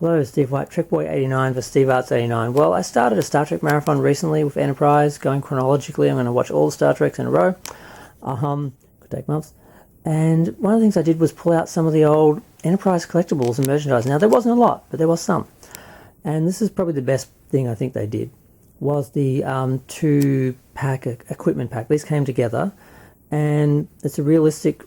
Hello, Steve White, TrekBoy89 for Steve Arts89. Well, I started a Star Trek marathon recently with Enterprise, going chronologically. I'm going to watch all the Star Treks in a row. Could take months. And one of the things I did was pull out some of the old Enterprise collectibles and merchandise. Now, there wasn't a lot, but there was some. And this is probably the best thing I think they did, was the two-pack equipment pack. These came together, and it's a realistic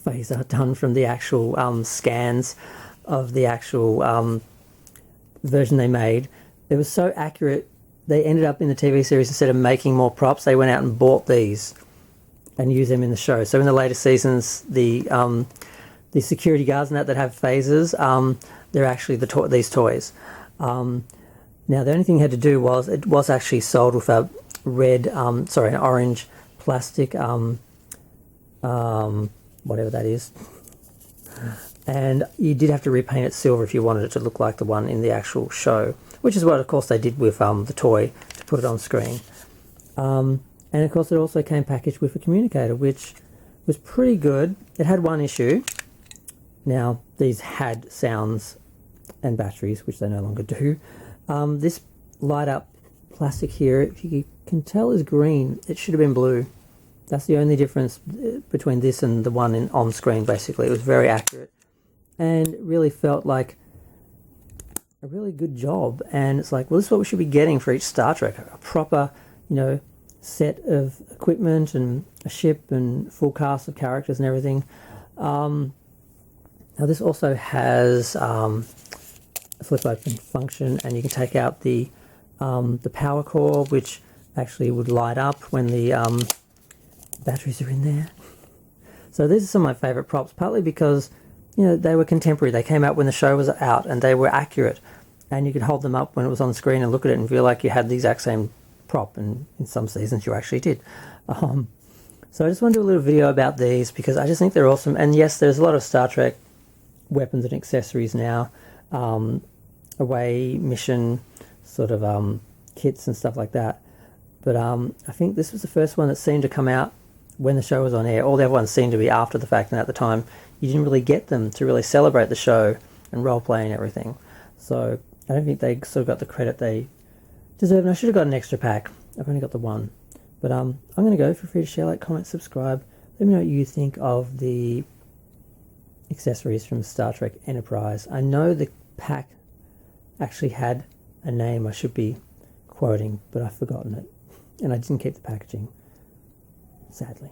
phaser done from the actual scans of the actual version they made. It was so accurate, they ended up in the TV series, instead of making more props, they went out and bought these and used them in the show. So in the later seasons, the security guards and that have phasers, they're actually these toys. Now the only thing you had to do was, it was actually sold with a an orange plastic whatever that is, and you did have to repaint it silver if you wanted it to look like the one in the actual show, which is what of course they did with the toy to put it on screen. And of course it also came packaged with a communicator, which was pretty good. It had one issue. Now these had sounds and batteries, which they no longer do. This light up plastic here, if you can tell, is green. It should have been blue. That's the only difference between this and the one on screen, basically. It was very accurate and it really felt like a really good job. And it's like, well, this is what we should be getting for each Star Trek. A proper, set of equipment and a ship and full cast of characters and everything. Now this also has a flip open function, and you can take out the power core, which actually would light up when the batteries are in there. So these are some of my favorite props, partly because they were contemporary. They came out when the show was out and they were accurate, and you could hold them up when it was on screen and look at it and feel like you had the exact same prop, and in some seasons you actually did. So I just want to do a little video about these because I just think they're awesome. And yes, there's a lot of Star Trek weapons and accessories now, away mission sort of kits and stuff like that, but I think this was the first one that seemed to come out when the show was on air. All the other ones seemed to be after the fact, and at the time you didn't really get them to really celebrate the show and role play and everything. So I don't think they sort of got the credit they deserve, and I should have got an extra pack. I've only got the one. But I'm going to go. Feel free to share, like, comment, subscribe. Let me know what you think of the accessories from Star Trek Enterprise. I know the pack actually had a name I should be quoting, but I've forgotten it. And I didn't keep the packaging, sadly.